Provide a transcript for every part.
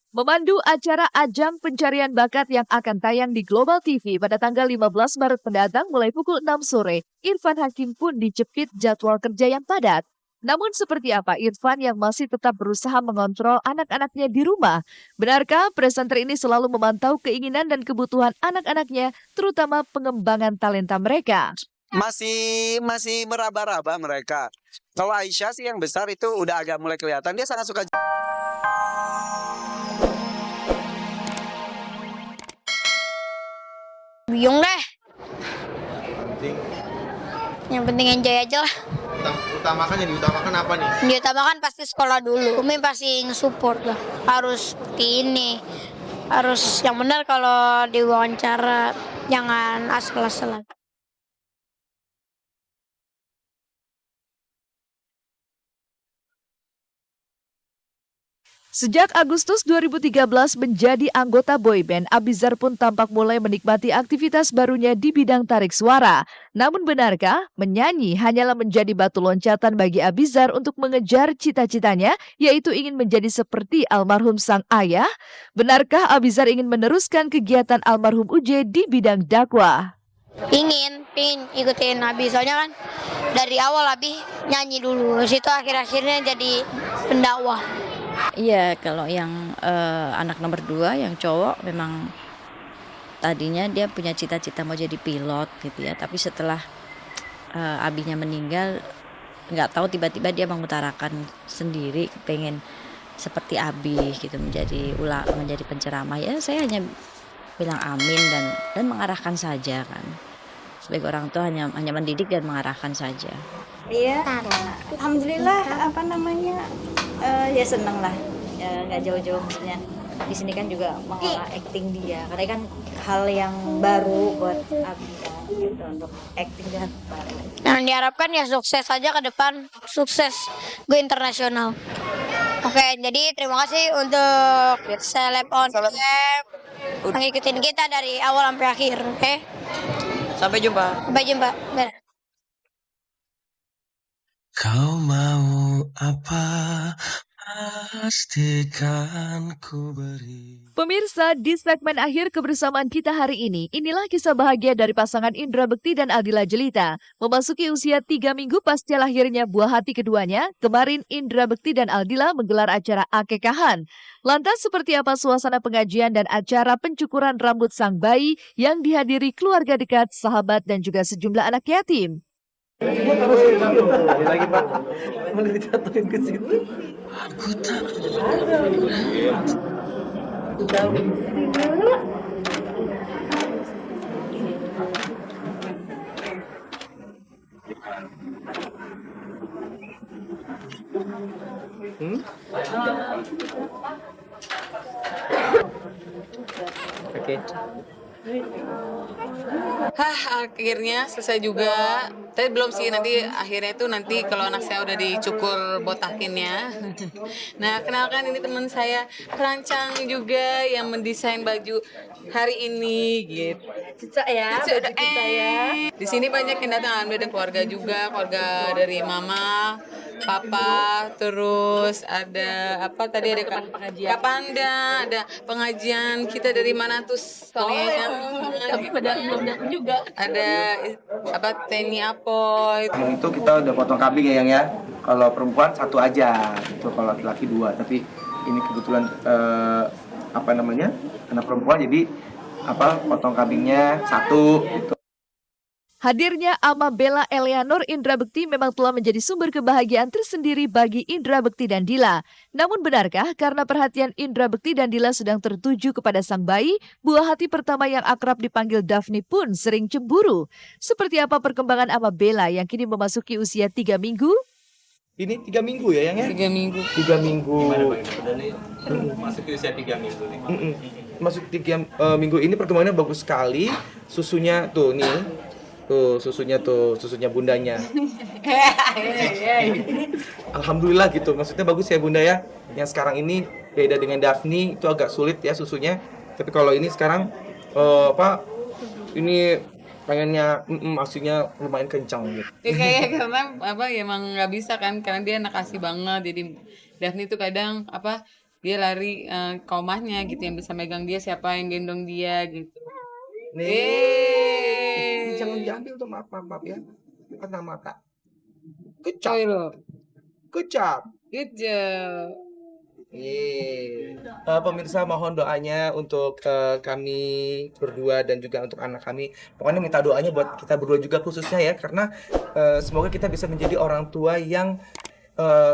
Memandu acara ajang pencarian bakat yang akan tayang di Global TV pada tanggal 15 Maret mendatang mulai pukul 6 sore, Irfan Hakim pun dijepit jadwal kerja yang padat. Namun seperti apa Irfan yang masih tetap berusaha mengontrol anak-anaknya di rumah? Benarkah presenter ini selalu memantau keinginan dan kebutuhan anak-anaknya, terutama pengembangan talenta mereka? Masih masih meraba-raba mereka. Kalau Aisyah sih yang besar itu udah agak mulai kelihatan, dia sangat suka. Bingung deh. Penting. Yang penting enjoy aja lah. Yang diutamakan apa nih? Yang diutamakan pasti sekolah dulu. Umi pasti nge-support lah. Harus seperti ini. Harus yang benar kalau diwawancara. Jangan asal-asalan. Sejak Agustus 2013 menjadi anggota boyband, Abizar pun tampak mulai menikmati aktivitas barunya di bidang tarik suara. Namun benarkah menyanyi hanyalah menjadi batu loncatan bagi Abizar untuk mengejar cita-citanya, yaitu ingin menjadi seperti almarhum sang ayah? Benarkah Abizar ingin meneruskan kegiatan almarhum Uje di bidang dakwah? Pingin ikutin Abi. Soalnya kan dari awal Abi nyanyi dulu. Situ akhir-akhirnya jadi pendakwah. Iya, kalau yang anak nomor 2 yang cowok memang tadinya dia punya cita-cita mau jadi pilot gitu ya. Tapi setelah abinya meninggal, nggak tahu tiba-tiba dia mengutarakan sendiri pengen seperti abi gitu, menjadi penceramah. Ya saya hanya bilang amin dan mengarahkan saja kan. Sebagai orang tua hanya mendidik dan mengarahkan saja. Iya, alhamdulillah ya seneng lah, ya, nggak jauh-jauh maksudnya. Di sini kan juga mengolah acting dia, karena kan hal yang baru buat Abi kan, gitu untuk acting dan Yang diharapkan ya sukses aja ke depan, sukses go internasional. Oke, jadi terima kasih untuk Celeb on Celeb yang ngikutin kita dari awal sampai akhir. Oke, Sampai jumpa. sampai jumpa. Dadah. Kau mau apa? Pastikan ku beri. Pemirsa, di segmen akhir kebersamaan kita hari ini, inilah kisah bahagia dari pasangan Indra Bekti dan Aldila Jelita. Memasuki usia 3 minggu pasca lahirnya buah hati keduanya, kemarin Indra Bekti dan Aldila menggelar acara akekahan. Lantas seperti apa suasana pengajian dan acara pencukuran rambut sang bayi yang dihadiri keluarga dekat, sahabat, dan juga sejumlah anak yatim? Lagi Pak, boleh dijatuhin ke situ. Aku tak Oke. Akhirnya selesai juga. Tapi belum sih, akhirnya itu nanti kalau anak saya udah dicukur botakinnya. Nah, kenalkan ini teman saya, perancang juga yang mendesain baju hari ini gitu. cocok ya, baju kita ya. Di sini banyak yang datang, alhamdulillah ada keluarga juga, keluarga dari mama, papa, terus ada apa tadi ada Kapanda, ada pengajian kita dari mana tuh soalnya Tapi pada belum datang juga. ada apa Teni Apoy. Itu kita udah potong kambing ya Yang ya. Kalau perempuan 1 aja, itu kalau laki-laki 2. Tapi ini kebetulan anak perempuan jadi potong kambingnya 1 gitu. Hadirnya Ama Bella Eleanor Indra Bekti memang telah menjadi sumber kebahagiaan tersendiri bagi Indra Bekti dan Dila. Namun benarkah karena perhatian Indra Bekti dan Dila sedang tertuju kepada sang bayi, buah hati pertama yang akrab dipanggil Daphne pun sering cemburu? Seperti apa perkembangan Ama Bella yang kini memasuki usia 3 minggu? Ini 3 minggu ya Yang ya? 3 minggu. 3 minggu. masuk ke usia 3 minggu nih. Masuk 3 minggu ini perkembangannya bagus sekali. Susunya tuh nih. Susunya bundanya. Alhamdulillah gitu. Maksudnya bagus ya Bunda ya. Yang sekarang ini beda dengan Daphne, itu agak sulit ya susunya. Tapi kalau ini sekarang ini pengennya maksudnya lumayan kencang gitu. Ya kayak karena emang nggak bisa kan karena dia anak asih banget. Jadi Daphne itu kadang dia lari ke omahnya gitu, yang bisa megang dia siapa, yang gendong dia gitu. Nih, jangan diambil tuh, maaf ya. Kena mata. Kecap, Loh, kecap. good job. Pemirsa mohon doanya untuk kami berdua dan juga untuk anak kami. Pokoknya minta doanya buat kita berdua juga khususnya ya, karena semoga kita bisa menjadi orang tua yang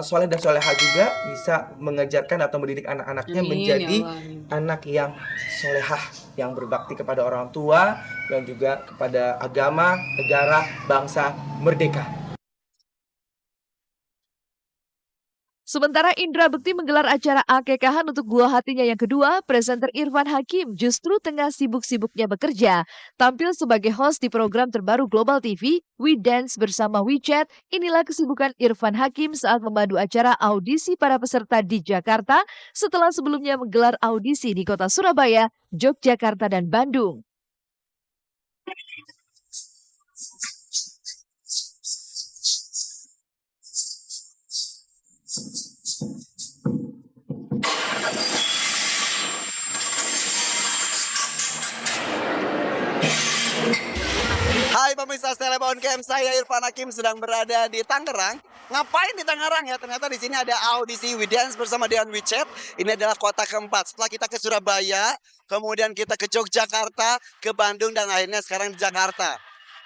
soleh dan soleha juga, bisa mengajarkan atau mendidik anak-anaknya Amin, menjadi ya Allah, amin. anak yang solehah, yang berbakti kepada orang tua dan juga kepada agama, negara, bangsa merdeka. Sementara Indra Bekti menggelar acara akekahan untuk buah hatinya yang kedua, presenter Irfan Hakim justru tengah sibuk-sibuknya bekerja. Tampil sebagai host di program terbaru Global TV, We Dance bersama WeChat, inilah kesibukan Irfan Hakim saat memandu acara audisi para peserta di Jakarta setelah sebelumnya menggelar audisi di kota Surabaya, Yogyakarta, dan Bandung. Hai pemirsa Seleb On Cam, saya Irfan Hakim sedang berada di Tangerang. Ngapain di Tangerang ya? Ternyata di sini ada audisi We Dance bersama dengan WeChat. Ini adalah kota keempat. Setelah kita ke Surabaya, kemudian kita ke Yogyakarta, ke Bandung, dan akhirnya sekarang di Jakarta.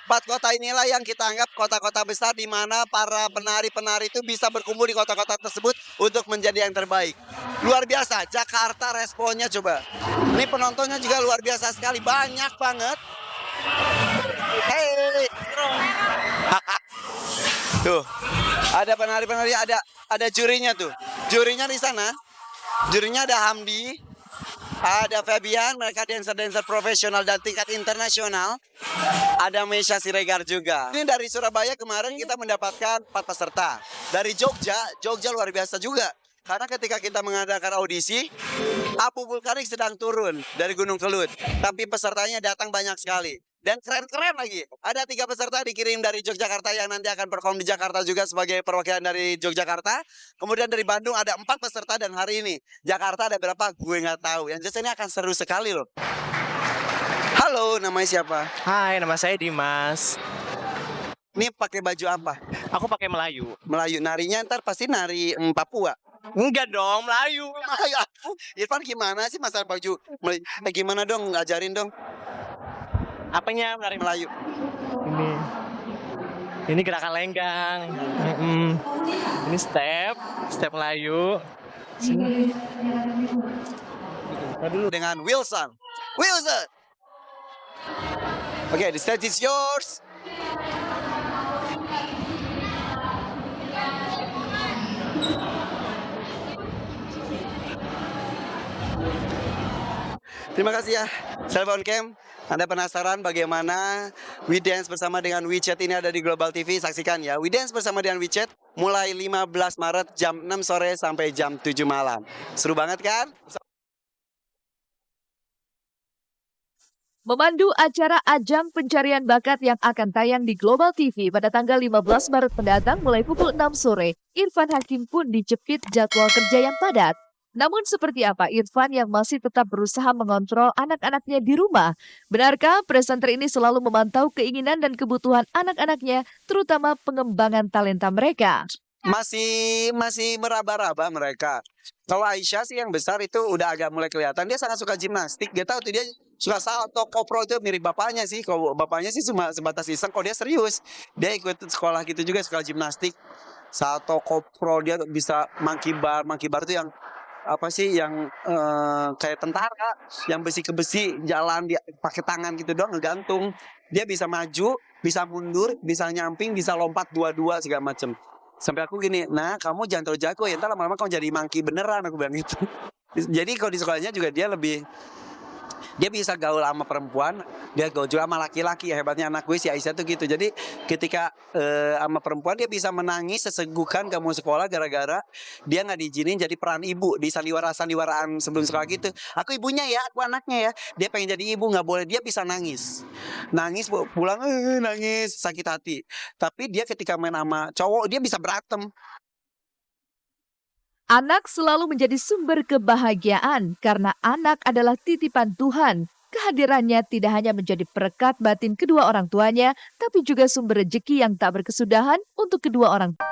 4 kota inilah yang kita anggap kota-kota besar di mana para penari-penari itu bisa berkumpul di kota-kota tersebut untuk menjadi yang terbaik. Luar biasa, Jakarta responnya coba. Ini penontonnya juga luar biasa sekali, banyak banget. Hey, tuh ada penari-penari, ada jurinya tuh. Jurinya di sana, jurinya ada Hamdi, ada Fabian, mereka dancer-dancer profesional dan tingkat internasional. Ada Mesya Siregar juga. Ini dari Surabaya kemarin kita mendapatkan 4 peserta. Dari Jogja luar biasa juga. Karena ketika kita mengadakan audisi, abu vulkanik sedang turun dari Gunung Kelut. Tapi pesertanya datang banyak sekali. Dan keren-keren lagi. Ada 3 peserta dikirim dari Yogyakarta yang nanti akan perform di Jakarta juga sebagai perwakilan dari Yogyakarta. Kemudian dari Bandung ada 4 peserta dan hari ini Jakarta ada berapa? Gue nggak tahu. Yang jelas ini akan seru sekali loh. Halo, namanya siapa? Hai, nama saya Dimas. Ini pakai baju apa? Aku pakai Melayu. Melayu. Narinya ntar pasti nari Papua. Enggak dong, Melayu. Melayu. Irfan gimana sih masalah baju Melayu? Gimana dong? Ngajarin dong. Apanya menari Melayu? Ini gerakan lenggang. Ini step Melayu. Sini. Dengan Wilson. Oke, the stage is yours. Terima kasih ya, Seleb On Cam. Anda penasaran bagaimana We Dance bersama dengan WeChat ini ada di Global TV? Saksikan ya, We Dance bersama dengan WeChat mulai 15 Maret jam 6 sore sampai jam 7 malam. Seru banget kan? Memandu acara ajang pencarian bakat yang akan tayang di Global TV pada tanggal 15 Maret mendatang mulai pukul 6 sore, Irfan Hakim pun dijepit jadwal kerja yang padat. Namun seperti apa Irfan yang masih tetap berusaha mengontrol anak-anaknya di rumah? Benarkah presenter ini selalu memantau keinginan dan kebutuhan anak-anaknya, terutama pengembangan talenta mereka? Masih meraba-raba mereka. Kalau Aisyah sih yang besar itu udah agak mulai kelihatan. Dia sangat suka gimnastik. Dia tahu tuh dia suka salto, kopro itu mirip bapaknya sih. Kalau bapaknya sih cuma sebatas iseng. Kalau dia serius, dia ikut sekolah gitu juga, sekolah gimnastik. Salto, kopro, dia bisa monkey bar. Monkey bar itu yang apa sih yang kayak tentara yang besi ke besi jalan dia pakai tangan gitu doang ngegantung. Dia bisa maju, bisa mundur, bisa nyamping, bisa lompat dua-dua segala macem. Sampai aku gini, nah kamu jangan terlalu jago ya, ntar lama-lama kamu jadi monkey beneran, aku bilang gitu. Jadi kalau di sekolahnya juga dia bisa gaul sama perempuan, dia gaul juga sama laki-laki. Ya hebatnya anak gue si Aisyah tuh gitu. Jadi ketika sama perempuan dia bisa menangis sesegukan kamu sekolah gara-gara dia nggak diizinin jadi peran ibu di sandiwaraan sebelum sekolah gitu. Aku ibunya ya, aku anaknya ya. Dia pengen jadi ibu nggak boleh, dia bisa nangis pulang nangis sakit hati. Tapi dia ketika main sama cowok dia bisa berantem. Anak selalu menjadi sumber kebahagiaan karena anak adalah titipan Tuhan. Kehadirannya tidak hanya menjadi perekat batin kedua orang tuanya, tapi juga sumber rezeki yang tak berkesudahan untuk kedua orang tua.